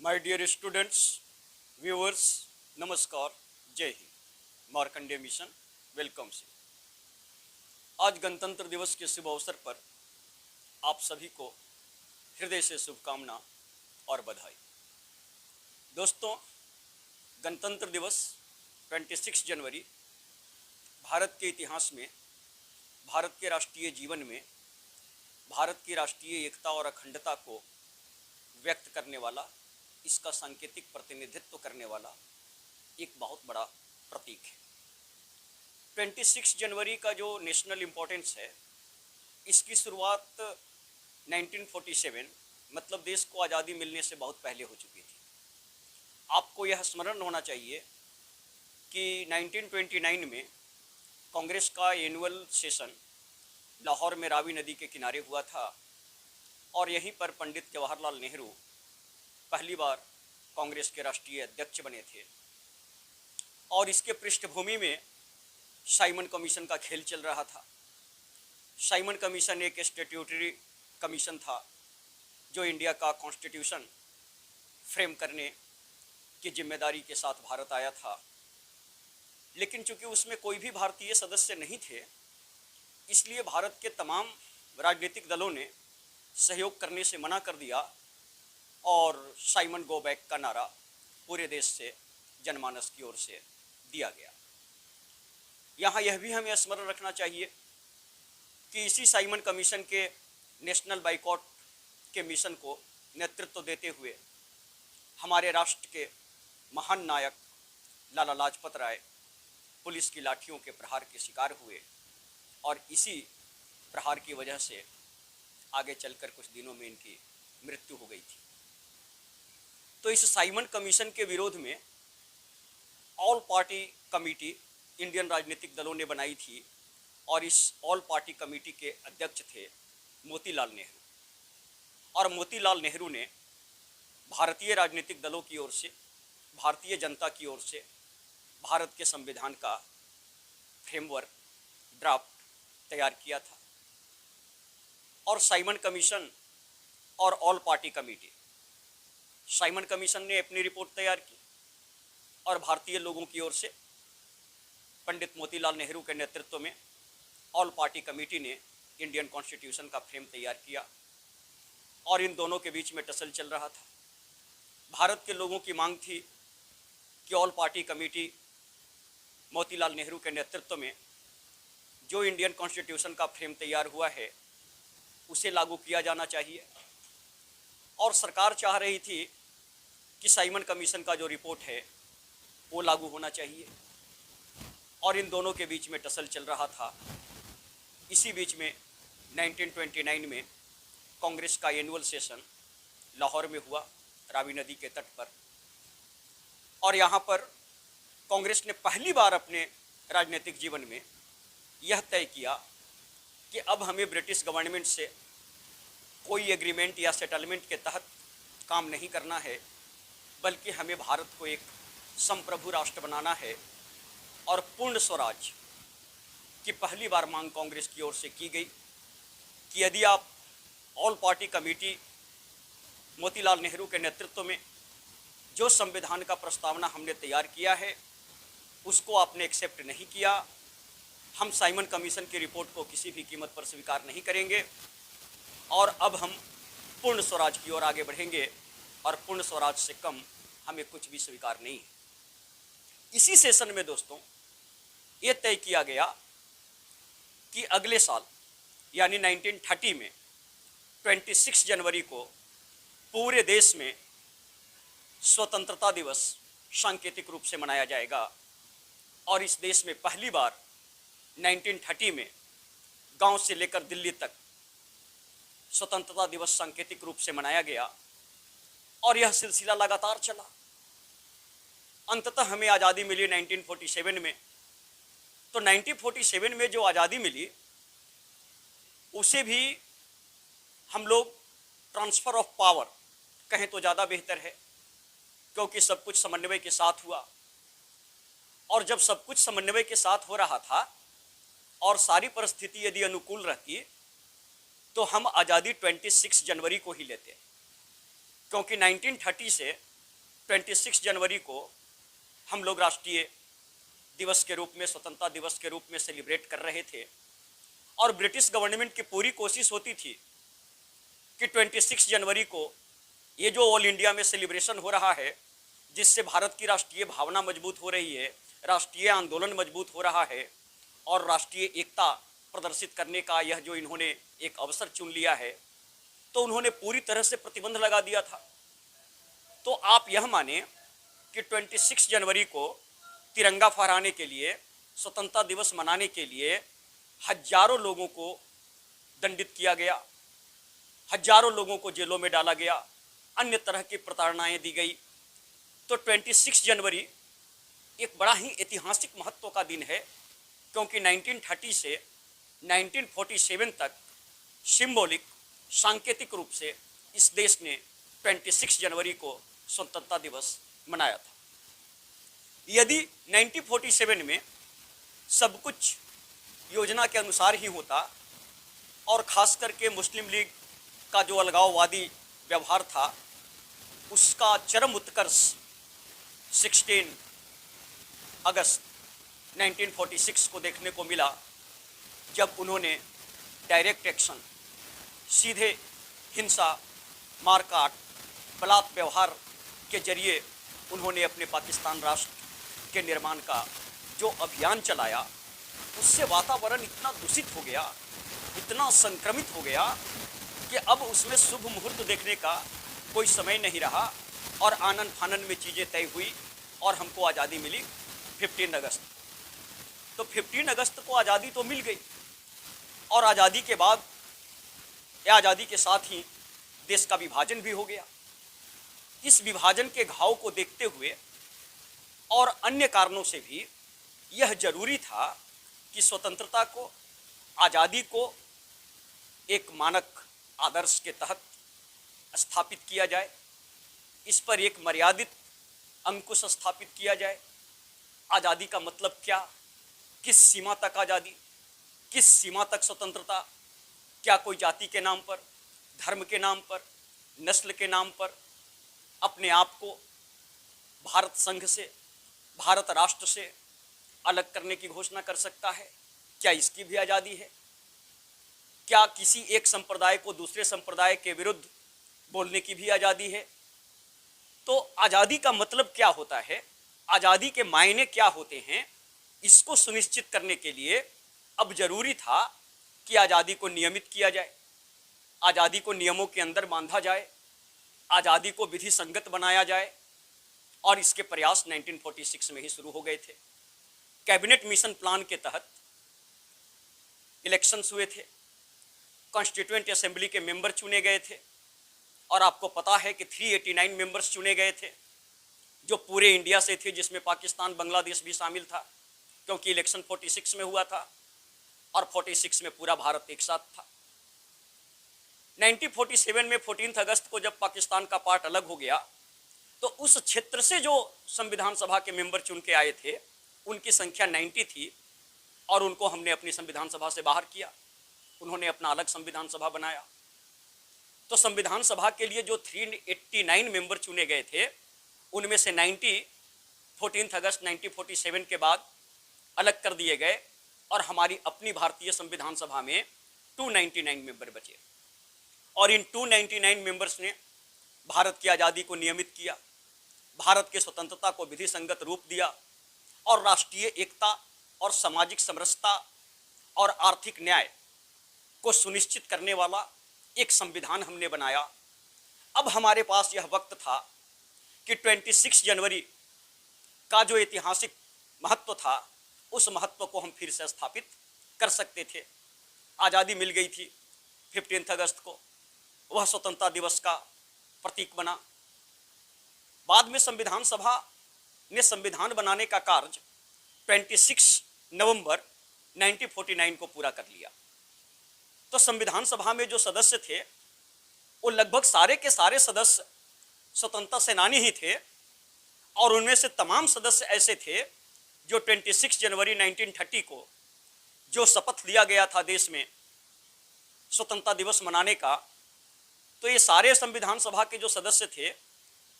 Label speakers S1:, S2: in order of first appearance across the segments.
S1: My dear students, viewers, नमस्कार, जय Hind. Markandeya mission welcome से आज गणतंत्र दिवस के शुभ अवसर पर आप सभी को हृदय से शुभकामना और बधाई। दोस्तों, गणतंत्र दिवस 26 जनवरी भारत के इतिहास में, भारत के राष्ट्रीय जीवन में, भारत की राष्ट्रीय एकता और अखंडता को व्यक्त करने वाला, इसका सांकेतिक प्रतिनिधित्व करने वाला एक बहुत बड़ा प्रतीक है। 26 जनवरी का जो नेशनल इम्पोर्टेंस है, इसकी शुरुआत 1947 मतलब देश को आज़ादी मिलने से बहुत पहले हो चुकी थी। आपको यह स्मरण होना चाहिए कि 1929 में कांग्रेस का एनुअल सेशन लाहौर में रावी नदी के किनारे हुआ था और यहीं पर पंडित जवाहरलाल नेहरू पहली बार कांग्रेस के राष्ट्रीय अध्यक्ष बने थे। और इसके पृष्ठभूमि में साइमन कमीशन का खेल चल रहा था। साइमन कमीशन एक स्टैट्यूटरी कमीशन था जो इंडिया का कॉन्स्टिट्यूशन फ्रेम करने की जिम्मेदारी के साथ भारत आया था। लेकिन चूंकि उसमें कोई भी भारतीय सदस्य नहीं थे, इसलिए भारत के तमाम राजनीतिक दलों ने सहयोग करने से मना कर दिया और साइमन गो बैक का नारा पूरे देश से, जनमानस की ओर से दिया गया। यहाँ यह भी हमें स्मरण रखना चाहिए कि इसी साइमन कमीशन के नेशनल बाइकॉट के मिशन को नेतृत्व देते हुए हमारे राष्ट्र के महान नायक लाला लाजपत राय पुलिस की लाठियों के प्रहार के शिकार हुए और इसी प्रहार की वजह से आगे चलकर कुछ दिनों में इनकी मृत्यु हो गई थी। तो इस साइमन कमीशन के विरोध में ऑल पार्टी कमेटी इंडियन राजनीतिक दलों ने बनाई थी और इस ऑल पार्टी कमेटी के अध्यक्ष थे मोतीलाल नेहरू। और मोतीलाल नेहरू ने भारतीय राजनीतिक दलों की ओर से, भारतीय जनता की ओर से भारत के संविधान का फ्रेमवर्क ड्राफ्ट तैयार किया था। और साइमन कमीशन और all party committee, Simon commission ने अपनी रिपोर्ट तैयार की और भारतीय लोगों की ओर से पंडित मोतीलाल नेहरू के नेतृत्व में ऑल पार्टी कमेटी ने इंडियन कॉन्स्टिट्यूशन का फ्रेम तैयार किया। और इन दोनों के बीच में टसल चल रहा था। भारत के लोगों की मांग थी कि all party committee Motilal Nehru के नेतृत्व में जो इंडियन कॉन्स्टिट्यूशन का फ्रेम तैयार हुआ है उसे लागू किया जाना चाहिए। और सरकार चाह रही थी कि साइमन कमीशन का जो रिपोर्ट है वो लागू होना चाहिए। और इन दोनों के बीच में टसल चल रहा था। इसी बीच में 1929 में कांग्रेस का एनुअल सेशन लाहौर में हुआ, रावी नदी के तट पर। और यहाँ पर कांग्रेस ने पहली बार अपने राजनीतिक जीवन में यह तय किया कि अब हमें ब्रिटिश गवर्नमेंट से कोई एग्रीमेंट या सेटलमेंट के तहत काम नहीं करना है, बल्कि हमें भारत को एक संप्रभु राष्ट्र बनाना है। और पूर्ण स्वराज की पहली बार मांग कांग्रेस की ओर से की गई कि यदि आप all party committee Motilal Nehru के नेतृत्व में जो संविधान का प्रस्तावना हमने तैयार किया है उसको आपने एक्सेप्ट नहीं किया, हम साइमन कमीशन की रिपोर्ट को किसी भी कीमत पर स्वीकार नहीं करेंगे और अब हम पूर्ण स्वराज की ओर आगे बढ़ेंगे और पूर्ण स्वराज से कम हमें कुछ भी स्वीकार नहीं है। इसी सेशन में दोस्तों ये तय किया गया कि अगले साल यानी 1930 में 26 जनवरी को पूरे देश में स्वतंत्रता दिवस सांकेतिक रूप से मनाया जाएगा। और इस देश में पहली बार 1930 में गांव से लेकर दिल्ली तक स्वतंत्रता दिवस सांकेतिक रूप से मनाया गया और यह सिलसिला लगातार चला। अंततः हमें आज़ादी मिली 1947 में। तो 1947 में जो आज़ादी मिली उसे भी हम लोग ट्रांसफ़र ऑफ पावर कहें तो ज़्यादा बेहतर है, क्योंकि सब कुछ समन्वय के साथ हुआ। और जब सब कुछ समन्वय के साथ हो रहा था और सारी परिस्थिति यदि अनुकूल रहती तो हम आज़ादी 26 जनवरी को ही लेते, क्योंकि 1930 से 26 जनवरी को हम लोग राष्ट्रीय दिवस के रूप में, स्वतंत्रता दिवस के रूप में सेलिब्रेट कर रहे थे और ब्रिटिश गवर्नमेंट की पूरी कोशिश होती थी कि 26 जनवरी को ये जो ऑल इंडिया में सेलिब्रेशन हो रहा है, जिससे भारत की राष्ट्रीय भावना मजबूत हो रही है, राष्ट्रीय आंदोलन मजबूत हो रहा है और राष्ट्रीय एकता प्रदर्शित करने का यह जो इन्होंने एक अवसर चुन लिया है, तो उन्होंने पूरी तरह से प्रतिबंध लगा दिया था। तो आप यह माने कि 26 जनवरी को तिरंगा फहराने के लिए, स्वतंत्रता दिवस मनाने के लिए हजारों लोगों को दंडित किया गया, हजारों लोगों को जेलों में डाला गया, अन्य तरह की प्रताड़नाएं दी गई। तो 26 जनवरी एक बड़ा ही ऐतिहासिक महत्व का दिन है, क्योंकि 1930 से 1947 तक सिंबॉलिक, सांकेतिक रूप से इस देश ने 26 जनवरी को स्वतंत्रता दिवस मनाया था। यदि 1947 में सब कुछ योजना के अनुसार ही होता और खास करके मुस्लिम लीग का जो अलगाववादी व्यवहार था, उसका चरम उत्कर्ष 16 अगस्त 1946 को देखने को मिला, जब उन्होंने डायरेक्ट एक्शन, सीधे हिंसा, मारकाट, बलात् व्यवहार के जरिए उन्होंने अपने पाकिस्तान राष्ट्र के निर्माण का जो अभियान चलाया, उससे वातावरण इतना दूषित हो गया, इतना संक्रमित हो गया कि अब उसमें शुभ मुहूर्त देखने का कोई समय नहीं रहा और आनन फानन में चीज़ें तय हुई और हमको आज़ादी मिली 15 अगस्त। तो 15 अगस्त को आज़ादी तो मिल गई और आज़ादी के बाद या आज़ादी के साथ ही देश का विभाजन भी हो गया। इस विभाजन के घाव को देखते हुए और अन्य कारणों से भी यह जरूरी था कि स्वतंत्रता को, आज़ादी को एक मानक आदर्श के तहत स्थापित किया जाए, इस पर एक मर्यादित अंकुश स्थापित किया जाए। आज़ादी का मतलब क्या, किस सीमा तक आज़ादी, किस सीमा तक स्वतंत्रता, क्या कोई जाति के नाम पर, धर्म के नाम पर, नस्ल के नाम पर अपने आप को भारत संघ से, भारत राष्ट्र से अलग करने की घोषणा कर सकता है? क्या इसकी भी आज़ादी है? क्या किसी एक संप्रदाय को दूसरे संप्रदाय के विरुद्ध बोलने की भी आज़ादी है? तो आज़ादी का मतलब क्या होता है, आज़ादी के मायने क्या होते हैं, इसको सुनिश्चित करने के लिए अब जरूरी था कि आज़ादी को नियमित किया जाए, आज़ादी को नियमों के अंदर बांधा जाए, आज़ादी को विधि संगत बनाया जाए। और इसके प्रयास 1946 में ही शुरू हो गए थे। कैबिनेट मिशन प्लान के तहत इलेक्शंस हुए थे, कॉन्स्टिट्यूएंट असेंबली के मेंबर चुने गए थे और आपको पता है कि 389 मेंबर्स चुने गए थे, जो पूरे इंडिया से थे, जिसमें पाकिस्तान, बांग्लादेश भी शामिल था, क्योंकि इलेक्शन 46 में हुआ था और 46 में पूरा भारत एक साथ था। 1947 में 14 अगस्त को जब पाकिस्तान का पार्ट अलग हो गया, तो उस क्षेत्र से जो संविधान सभा के मेंबर चुन के आए थे, उनकी संख्या 90 थी और उनको हमने अपनी संविधान सभा से बाहर किया। उन्होंने अपना अलग संविधान सभा बनाया। तो संविधान सभा के लिए जो 389 मेंबर चुने गए थे, उनमें से 90 14 अगस्त 1947 के बाद अलग कर दिए गए और हमारी अपनी भारतीय संविधान सभा में 299 मेंबर बचे। और इन 299 मेंबर्स ने भारत की आज़ादी को नियमित किया, भारत की स्वतंत्रता को विधि संगत रूप दिया और राष्ट्रीय एकता और सामाजिक समरसता और आर्थिक न्याय को सुनिश्चित करने वाला एक संविधान हमने बनाया। अब हमारे पास यह वक्त था कि 26 जनवरी का जो ऐतिहासिक महत्व था, उस महत्व को हम फिर से स्थापित कर सकते थे। आज़ादी मिल गई थी 15 अगस्त को, वह स्वतंत्रता दिवस का प्रतीक बना। बाद में संविधान सभा ने संविधान बनाने का कार्य 26 नवंबर 1949 को पूरा कर लिया। तो संविधान सभा में जो सदस्य थे, वो लगभग सारे के सारे सदस्य स्वतंत्रता सेनानी ही थे और उनमें से तमाम सदस्य ऐसे थे जो 26 जनवरी 1930 को जो शपथ लिया गया था देश में स्वतंत्रता दिवस मनाने का, तो ये सारे संविधान सभा के जो सदस्य थे,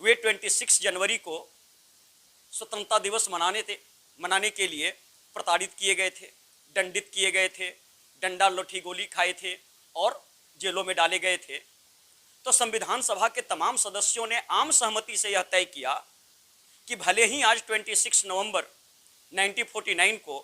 S1: वे 26 जनवरी को स्वतंत्रता दिवस मनाने के लिए प्रताड़ित किए गए थे, दंडित किए गए थे, डंडा लोठी गोली खाए थे और जेलों में डाले गए थे। तो संविधान सभा के तमाम सदस्यों ने आम सहमति से यह तय किया कि भले ही आज 26 नवंबर 1949 को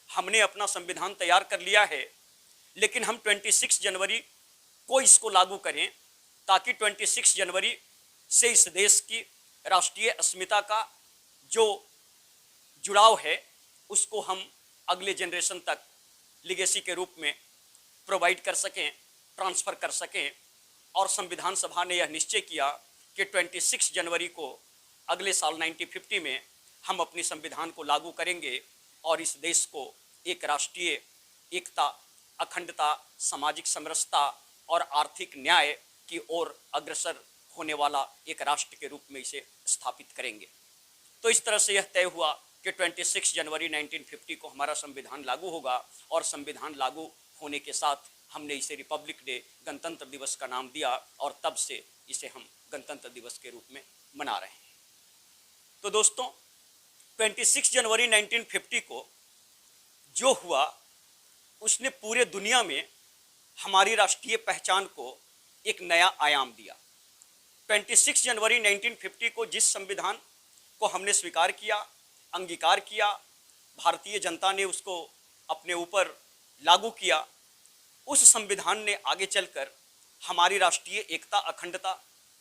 S1: हमने अपना संविधान तैयार कर लिया है, लेकिन हम 26 जनवरी को इसको लागू करें ताकि 26 जनवरी से इस देश की राष्ट्रीय अस्मिता का जो जुड़ाव है उसको हम अगले जनरेशन तक लिगेसी के रूप में प्रोवाइड कर सकें, ट्रांसफ़र कर सकें। और संविधान सभा ने यह निश्चय किया कि 26 जनवरी को अगले साल 1950 में हम अपनी संविधान को लागू करेंगे और इस देश को एक राष्ट्रीय एकता, अखंडता, सामाजिक समरसता और आर्थिक न्याय की ओर अग्रसर होने वाला एक राष्ट्र के रूप में इसे स्थापित करेंगे। तो इस तरह से यह तय हुआ कि 26 जनवरी 1950 को हमारा संविधान लागू होगा और संविधान लागू होने के साथ हमने इसे रिपब्लिक डे, गणतंत्र दिवस का नाम दिया और तब से इसे हम गणतंत्र दिवस के रूप में मना रहे हैं। तो दोस्तों, 26 जनवरी 1950 को जो हुआ उसने पूरे दुनिया में हमारी राष्ट्रीय पहचान को एक नया आयाम दिया। 26 जनवरी 1950 को जिस संविधान को हमने स्वीकार किया, अंगीकार किया, भारतीय जनता ने उसको अपने ऊपर लागू किया, उस संविधान ने आगे चलकर हमारी राष्ट्रीय एकता, अखंडता,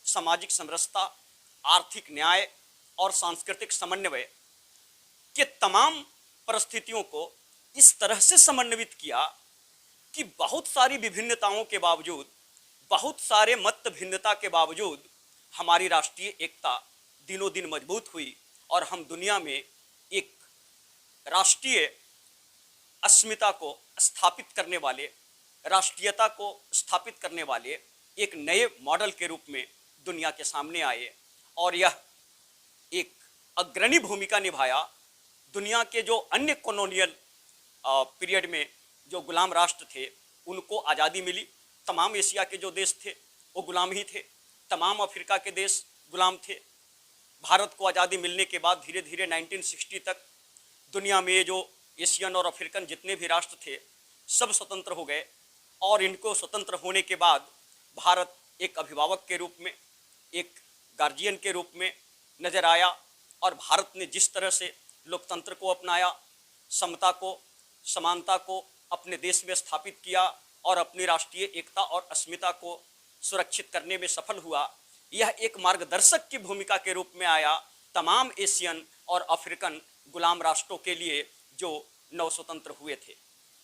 S1: सामाजिक समरसता, आर्थिक न्याय और सांस्कृतिक समन्वय के तमाम परिस्थितियों को इस तरह से समन्वित किया कि बहुत सारी विभिन्नताओं के बावजूद, बहुत सारे मत भिन्नता के बावजूद हमारी राष्ट्रीय एकता दिनों दिन मजबूत हुई और हम दुनिया में एक राष्ट्रीय अस्मिता को स्थापित करने वाले, राष्ट्रीयता को स्थापित करने वाले एक नए मॉडल के रूप में दुनिया के सामने आए। और यह एक अग्रणी भूमिका निभाया। दुनिया के जो अन्य कॉलोनियल पीरियड में जो गुलाम राष्ट्र थे उनको आज़ादी मिली। तमाम एशिया के जो देश थे वो गुलाम ही थे, तमाम अफ्रीका के देश गुलाम थे। भारत को आज़ादी मिलने के बाद धीरे धीरे 1960 तक दुनिया में जो एशियन और अफ्रीकन जितने भी राष्ट्र थे सब स्वतंत्र हो गए और इनको स्वतंत्र होने के बाद भारत एक अभिभावक के रूप में, एक गार्जियन के रूप में नज़र आया। और भारत ने जिस तरह से लोकतंत्र को अपनाया, समता को, समानता को अपने देश में स्थापित किया और अपनी राष्ट्रीय एकता और अस्मिता को सुरक्षित करने में सफल हुआ, यह एक मार्गदर्शक की भूमिका के रूप में आया तमाम एशियन और अफ्रीकन गुलाम राष्ट्रों के लिए जो नव स्वतंत्र हुए थे।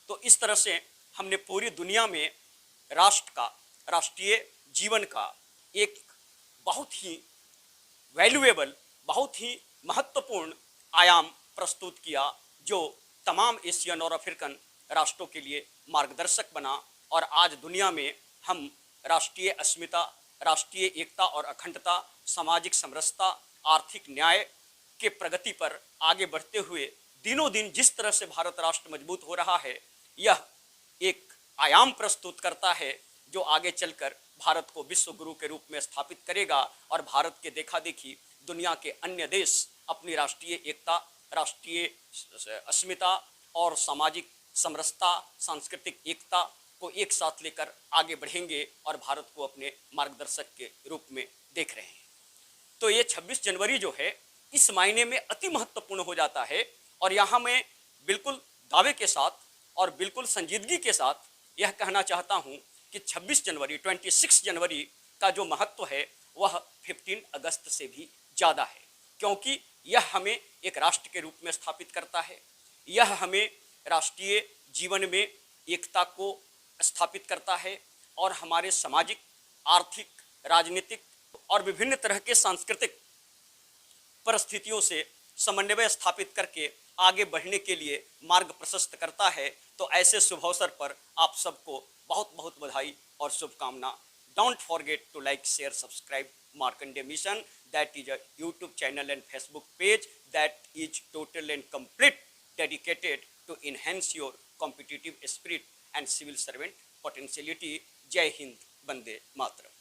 S1: तो इस तरह से हमने पूरी दुनिया में राष्ट्र का, राष्ट्रीय जीवन का एक बहुत ही वैल्यूएबल, बहुत ही महत्वपूर्ण आयाम प्रस्तुत किया जो तमाम एशियन और अफ्रीकन राष्ट्रों के लिए मार्गदर्शक बना। और आज दुनिया में हम राष्ट्रीय अस्मिता, राष्ट्रीय एकता और अखंडता, सामाजिक समरसता, आर्थिक न्याय के प्रगति पर आगे बढ़ते हुए दिनों दिन जिस तरह से भारत राष्ट्र मजबूत हो रहा है, यह एक आयाम प्रस्तुत करता है जो आगे चलकर भारत को विश्व गुरु के रूप में स्थापित करेगा। और भारत के देखा देखी दुनिया के अन्य देश अपनी राष्ट्रीय एकता, राष्ट्रीय अस्मिता और सामाजिक समरसता, सांस्कृतिक एकता को एक साथ लेकर आगे बढ़ेंगे और भारत को अपने मार्गदर्शक के रूप में देख रहे हैं। तो ये 26 जनवरी जो है इस मायने में अति महत्वपूर्ण हो जाता है। और यहाँ मैं बिल्कुल दावे के साथ और बिल्कुल संजीदगी के साथ यह कहना चाहता हूँ कि 26 जनवरी का जो महत्व है वह 15 अगस्त से भी ज़्यादा है, क्योंकि यह हमें एक राष्ट्र के रूप में स्थापित करता है, यह हमें राष्ट्रीय जीवन में एकता को स्थापित करता है और हमारे सामाजिक, आर्थिक, राजनीतिक और विभिन्न तरह के सांस्कृतिक परिस्थितियों से समन्वय स्थापित करके आगे बढ़ने के लिए मार्ग प्रशस्त करता है। तो ऐसे शुभ अवसर पर आप सबको बहुत बहुत बधाई और शुभकामना। Don't forget to like, share, subscribe Markande mission. That is a YouTube channel and Facebook page that is total and complete dedicated to enhance your competitive spirit and civil servant potentiality. जय हिंद, वंदे मातरम।